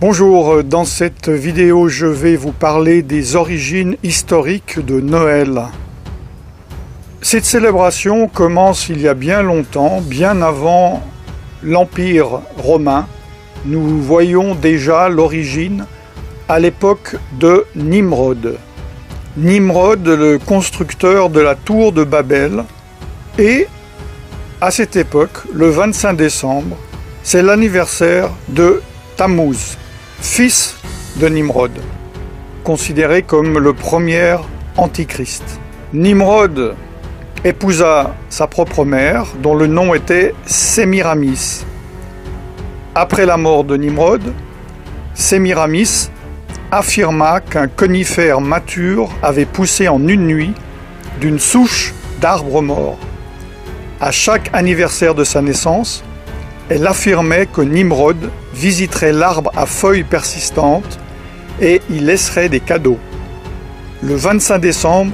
Bonjour, dans cette vidéo je vais vous parler des origines historiques de Noël. Cette célébration commence il y a bien longtemps, bien avant l'Empire romain. Nous voyons déjà l'origine à l'époque de Nimrod. Nimrod, le constructeur de la tour de Babel, et à cette époque, le 25 décembre, c'est l'anniversaire de Tammuz, fils de Nimrod, considéré comme le premier antichrist. Nimrod épousa sa propre mère, dont le nom était Sémiramis. Après la mort de Nimrod, Sémiramis affirma qu'un conifère mature avait poussé en une nuit d'une souche d'arbre mort. À chaque anniversaire de sa naissance, elle affirmait que Nimrod visiterait l'arbre à feuilles persistantes et y laisserait des cadeaux. Le 25 décembre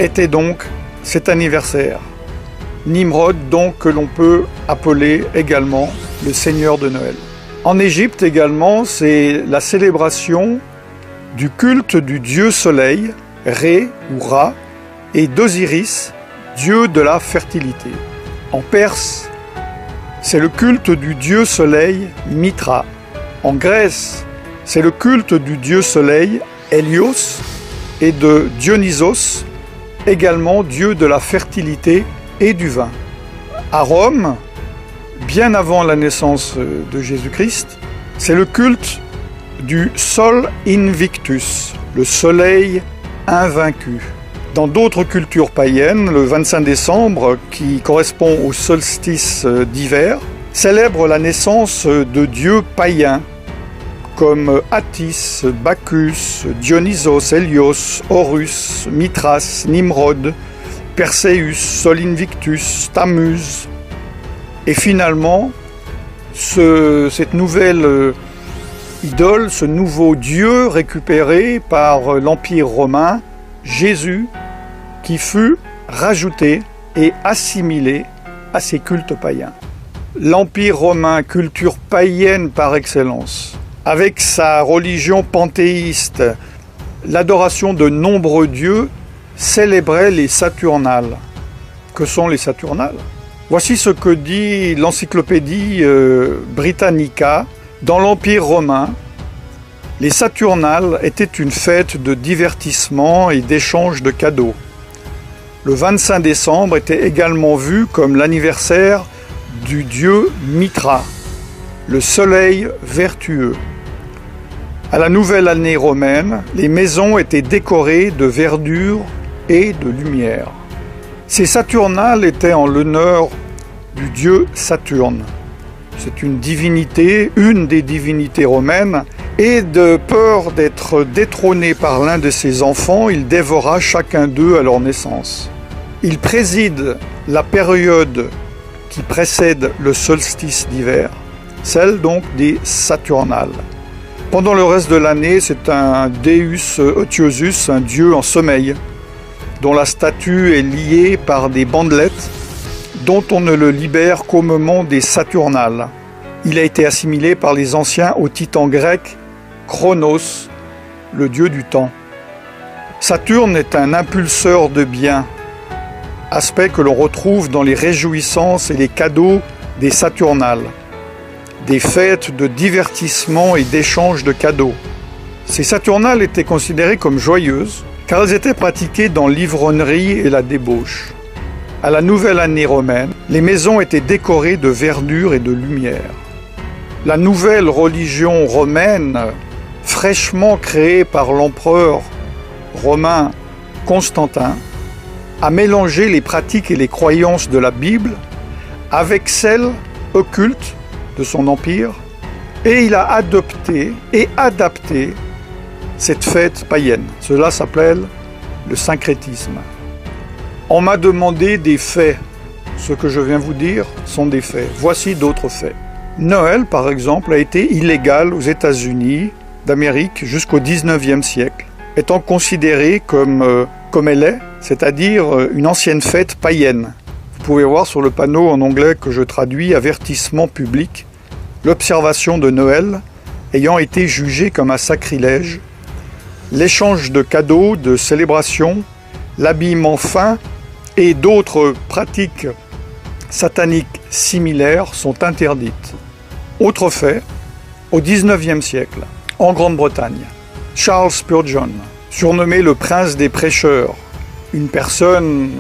était donc cet anniversaire. Nimrod, donc, que l'on peut appeler également le Seigneur de Noël. En Égypte également, c'est la célébration du culte du dieu soleil, Ré ou Ra, et d'Osiris, dieu de la fertilité. En Perse, c'est le culte du dieu soleil Mitra. En Grèce, c'est le culte du dieu soleil Hélios et de Dionysos, également dieu de la fertilité et du vin. À Rome, bien avant la naissance de Jésus-Christ, c'est le culte du Sol Invictus, le soleil invaincu. Dans d'autres cultures païennes, le 25 décembre, qui correspond au solstice d'hiver, célèbre la naissance de dieux païens comme Attis, Bacchus, Dionysos, Hélios, Horus, Mithras, Nimrod, Perséus, Sol Invictus, Tammuz. Et finalement, cette nouvelle idole, ce nouveau dieu récupéré par l'Empire romain, Jésus, qui fut rajouté et assimilé à ces cultes païens. L'Empire romain, culture païenne par excellence, avec sa religion panthéiste, l'adoration de nombreux dieux, célébrait les Saturnales. Que sont les Saturnales? Voici ce que dit l'encyclopédie Britannica. Dans l'Empire romain, les Saturnales étaient une fête de divertissement et d'échange de cadeaux. Le 25 décembre était également vu comme l'anniversaire du dieu Mitra, le soleil vertueux. À la nouvelle année romaine, les maisons étaient décorées de verdure et de lumière. Ces Saturnales étaient en l'honneur du dieu Saturne. C'est une divinité, une des divinités romaines, et de peur d'être détrôné par l'un de ses enfants, il dévora chacun d'eux à leur naissance. Il préside la période qui précède le solstice d'hiver, celle donc des Saturnales. Pendant le reste de l'année, c'est un Deus Otiosus, un dieu en sommeil, dont la statue est liée par des bandelettes, dont on ne le libère qu'au moment des Saturnales. Il a été assimilé par les anciens au titan grec Chronos, le dieu du temps. Saturne est un impulseur de biens, aspect que l'on retrouve dans les réjouissances et les cadeaux des Saturnales, des fêtes de divertissement et d'échange de cadeaux. Ces Saturnales étaient considérées comme joyeuses, car elles étaient pratiquées dans l'ivrognerie et la débauche. À la nouvelle année romaine, les maisons étaient décorées de verdure et de lumière. La nouvelle religion romaine, fraîchement créée par l'empereur romain Constantin, a mélangé les pratiques et les croyances de la Bible avec celles occultes de son empire, et il a adopté et adapté cette fête païenne. Cela s'appelle le syncrétisme. On m'a demandé des faits. Ce que je viens vous dire sont des faits. Voici d'autres faits. Noël, par exemple, a été illégal aux États-Unis d'Amérique jusqu'au XIXe siècle, étant considéré comme elle est, c'est-à-dire une ancienne fête païenne. Vous pouvez voir sur le panneau en anglais que je traduis « Avertissement public », l'observation de Noël ayant été jugé comme un sacrilège, l'échange de cadeaux, de célébrations, l'habillement fin et d'autres pratiques sataniques similaires sont interdites. Autre fait, au XIXe siècle, en Grande-Bretagne, Charles Spurgeon, surnommé le prince des prêcheurs, une personne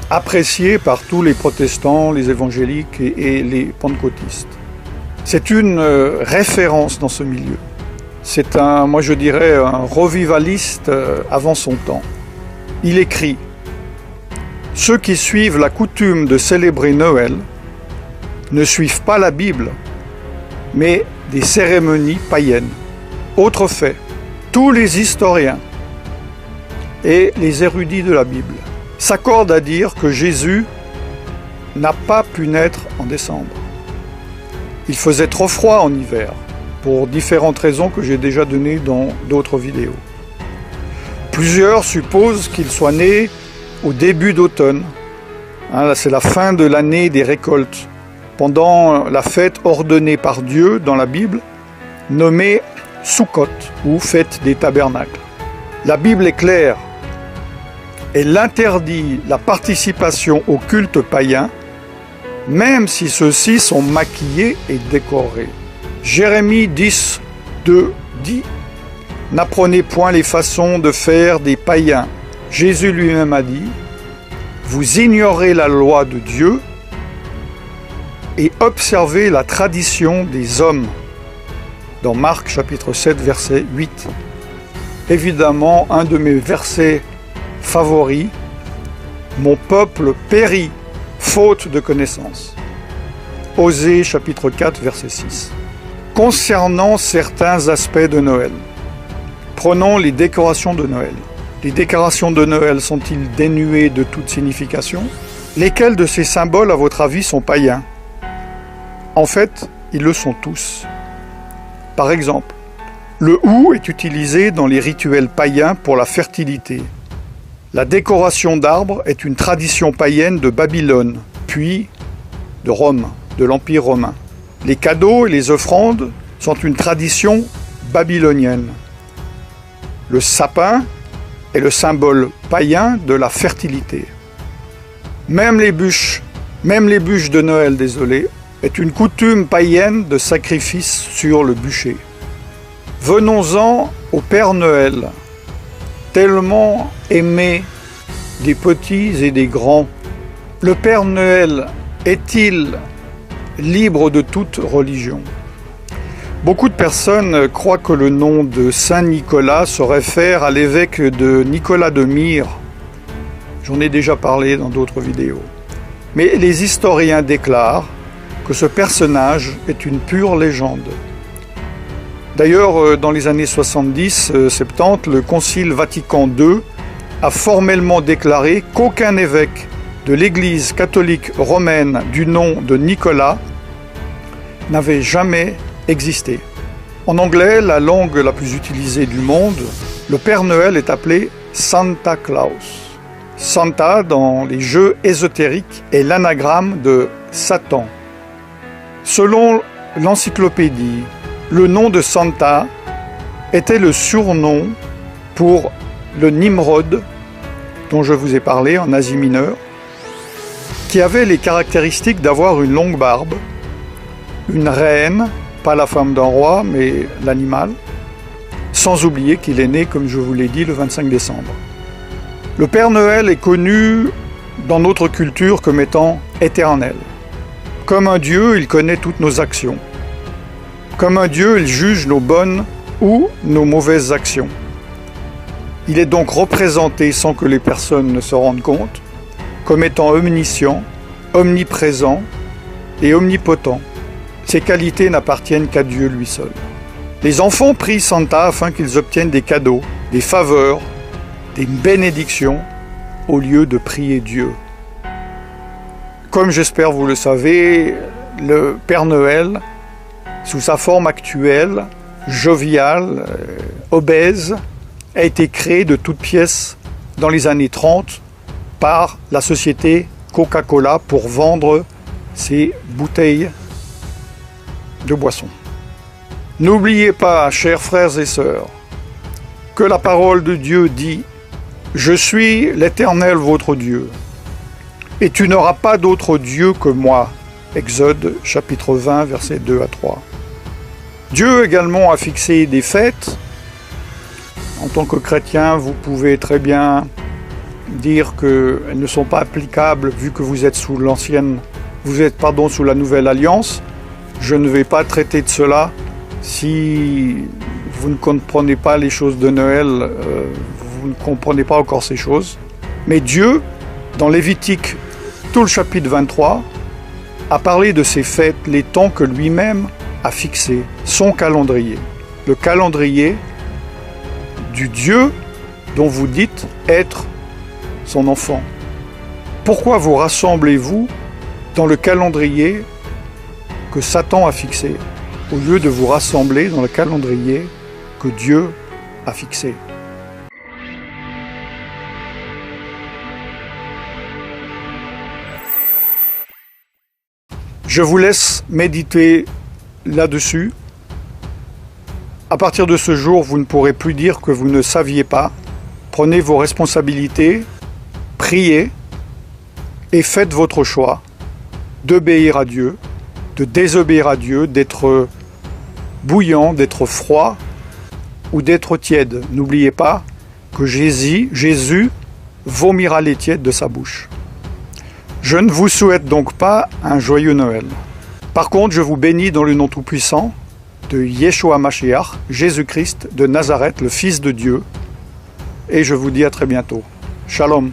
appréciée par tous les protestants, les évangéliques et les pentecôtistes. C'est une référence dans ce milieu. C'est moi je dirais, un revivaliste avant son temps. Il écrit « Ceux qui suivent la coutume de célébrer Noël ne suivent pas la Bible, mais des cérémonies païennes. » Autre fait, tous les historiens et les érudits de la Bible s'accordent à dire que Jésus n'a pas pu naître en décembre. Il faisait trop froid en hiver, pour différentes raisons que j'ai déjà données dans d'autres vidéos. Plusieurs supposent qu'il soit né au début d'automne. C'est la fin de l'année des récoltes, pendant la fête ordonnée par Dieu dans la Bible, nommée Sukkot, ou fête des tabernacles. La Bible est claire. Elle interdit la participation au culte païen, même si ceux-ci sont maquillés et décorés. Jérémie 10, 2 dit « N'apprenez point les façons de faire des païens. » Jésus lui-même a dit « Vous ignorez la loi de Dieu et observez la tradition des hommes. » Dans Marc chapitre 7, verset 8. Évidemment, un de mes versets favoris, « Mon peuple périt, faute de connaissance. » Osée chapitre 4, verset 6. Concernant certains aspects de Noël, prenons les décorations de Noël. Les décorations de Noël sont-ils dénuées de toute signification? Lesquels de ces symboles, à votre avis, sont païens? En fait, ils le sont tous. Par exemple, le hou est utilisé dans les rituels païens pour la fertilité. La décoration d'arbres est une tradition païenne de Babylone, puis de Rome, de l'Empire romain. Les cadeaux et les offrandes sont une tradition babylonienne. Le sapin est le symbole païen de la fertilité. Même les bûches de Noël, est une coutume païenne de sacrifice sur le bûcher. Venons-en au Père Noël, tellement aimé des petits et des grands. Le Père Noël est-il libre de toute religion? Beaucoup de personnes croient que le nom de Saint Nicolas se réfère à l'évêque de Nicolas de Myre. J'en ai déjà parlé dans d'autres vidéos. Mais les historiens déclarent que ce personnage est une pure légende. D'ailleurs, dans les années 70-70, le Concile Vatican II a formellement déclaré qu'aucun évêque de l'Église catholique romaine du nom de Nicolas n'avait jamais existé. En anglais, la langue la plus utilisée du monde, le Père Noël est appelé Santa Claus. Santa, dans les jeux ésotériques, est l'anagramme de Satan. Selon l'encyclopédie, le nom de Santa était le surnom pour le Nimrod, dont je vous ai parlé en Asie mineure, qui avait les caractéristiques d'avoir une longue barbe, une reine, pas la femme d'un roi, mais l'animal, sans oublier qu'il est né, comme je vous l'ai dit, le 25 décembre. Le Père Noël est connu dans notre culture comme étant éternel. Comme un Dieu, il connaît toutes nos actions. Comme un Dieu, il juge nos bonnes ou nos mauvaises actions. Il est donc représenté, sans que les personnes ne se rendent compte, comme étant omniscient, omniprésent et omnipotent. Ces qualités n'appartiennent qu'à Dieu lui seul. Les enfants prient Santa afin qu'ils obtiennent des cadeaux, des faveurs, des bénédictions, au lieu de prier Dieu. Comme j'espère vous le savez, le Père Noël, sous sa forme actuelle, joviale, obèse, a été créé de toutes pièces dans les années 30 par la société Coca-Cola pour vendre ses bouteilles de boissons. N'oubliez pas, chers frères et sœurs, que la parole de Dieu dit « Je suis l'Éternel votre Dieu, et tu n'auras pas d'autre Dieu que moi ». Exode chapitre 20, versets 2 à 3. Dieu également a fixé des fêtes. En tant que chrétien, vous pouvez très bien dire qu'elles ne sont pas applicables vu que vous êtes sous sous la nouvelle alliance. Je ne vais pas traiter de cela. Si vous ne comprenez pas les choses de Noël, vous ne comprenez pas encore ces choses. Mais Dieu, dans Lévitique, tout le chapitre 23, a parlé de ces fêtes, les temps que lui-même a fixés, son calendrier. Le calendrier du Dieu dont vous dites être son enfant. Pourquoi vous rassemblez-vous dans le calendrier que Satan a fixé, au lieu de vous rassembler dans le calendrier que Dieu a fixé? Je vous laisse méditer là-dessus. À partir de ce jour, vous ne pourrez plus dire que vous ne saviez pas. Prenez vos responsabilités, priez et faites votre choix d'obéir à Dieu, de désobéir à Dieu, d'être bouillant, d'être froid ou d'être tiède. N'oubliez pas que Jésus vomira les tièdes de sa bouche. Je ne vous souhaite donc pas un joyeux Noël. Par contre, je vous bénis dans le nom tout-puissant de Yeshua Mashiach, Jésus-Christ de Nazareth, le Fils de Dieu, et je vous dis à très bientôt. Shalom.